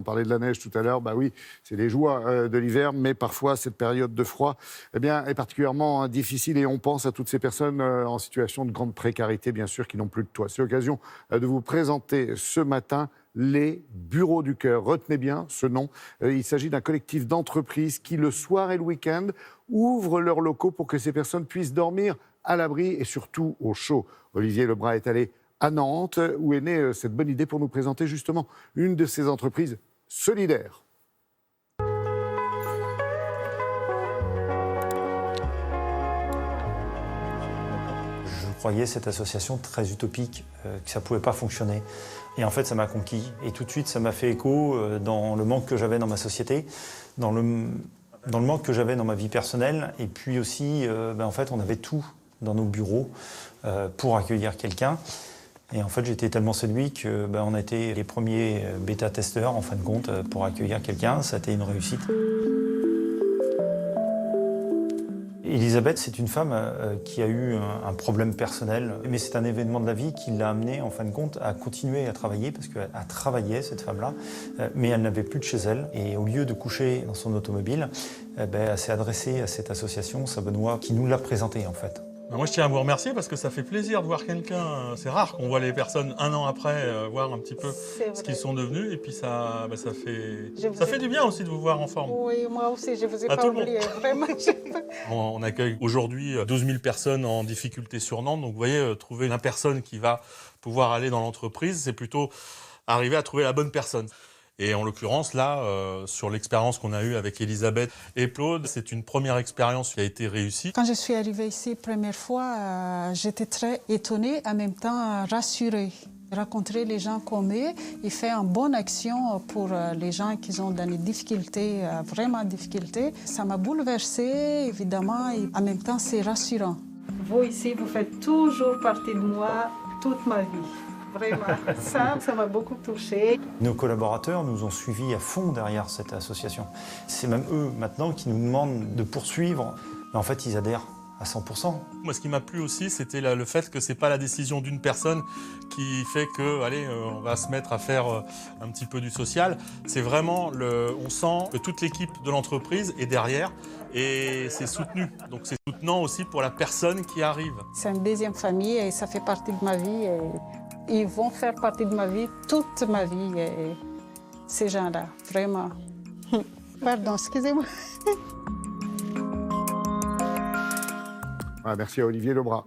On parlait de la neige tout à l'heure, bah oui, c'est les joies de l'hiver, mais parfois cette période de froid est particulièrement difficile et on pense à toutes ces personnes en situation de grande précarité, bien sûr, qui n'ont plus de toit. C'est l'occasion de vous présenter ce matin les Bureaux du Cœur. Retenez bien ce nom. Il s'agit d'un collectif d'entreprises qui, le soir et le week-end, ouvrent leurs locaux pour que ces personnes puissent dormir à l'abri et surtout au chaud. Olivier Lebras est allé à Nantes, où est née cette bonne idée pour nous présenter justement une de ces entreprises solidaires. Je croyais cette association très utopique, que ça ne pouvait pas fonctionner. Et en fait, ça m'a conquis. Et tout de suite, ça m'a fait écho dans le manque que j'avais dans ma société, dans le manque que j'avais dans ma vie personnelle. Et puis aussi, en fait, on avait tout dans nos bureaux pour accueillir quelqu'un. Et en fait, j'étais tellement séduit qu'on a été les premiers bêta-testeurs, en fin de compte, pour accueillir quelqu'un. Ça a été une réussite. Elisabeth, c'est une femme qui a eu un problème personnel, mais c'est un événement de la vie qui l'a amenée, en fin de compte, à continuer à travailler, parce qu'elle travaillait, cette femme-là, mais elle n'avait plus de chez elle. Et au lieu de coucher dans son automobile, elle s'est adressée à cette association, Sabenois, qui nous l'a présentée, en fait. Moi, je tiens à vous remercier parce que ça fait plaisir de voir quelqu'un. C'est rare qu'on voit les personnes un an après voir un petit peu ce qu'ils sont devenus. Et puis ça fait du bien aussi de vous voir en forme. Oui, moi aussi, je ne vous ai pas oublié. Vraiment. On accueille aujourd'hui 12 000 personnes en difficulté sur Nantes. Donc vous voyez, trouver la personne qui va pouvoir aller dans l'entreprise, c'est plutôt arriver à trouver la bonne personne. Et en l'occurrence, là, sur l'expérience qu'on a eue avec Elisabeth et Claude, c'est une première expérience qui a été réussie. Quand je suis arrivée ici, première fois, j'étais très étonnée, en même temps rassurée. Rencontrer les gens comme eux, il fait une bonne action pour les gens qui ont des difficultés, vraiment difficultés. Ça m'a bouleversée, évidemment, et en même temps, c'est rassurant. Vous ici, vous faites toujours partie de moi toute ma vie. Vraiment, ça m'a beaucoup touchée. Nos collaborateurs nous ont suivis à fond derrière cette association. C'est même eux, maintenant, qui nous demandent de poursuivre. Mais en fait, ils adhèrent à 100%. Moi, ce qui m'a plu aussi, c'était le fait que c'est pas la décision d'une personne qui fait que, allez, on va se mettre à faire un petit peu du social. C'est vraiment, on sent que toute l'équipe de l'entreprise est derrière et c'est soutenu. Donc c'est soutenant aussi pour la personne qui arrive. C'est une deuxième famille et ça fait partie de ma vie. Ils vont faire partie de ma vie, toute ma vie, et ces gens-là, vraiment. Pardon, excusez-moi. Merci à Olivier Lebras.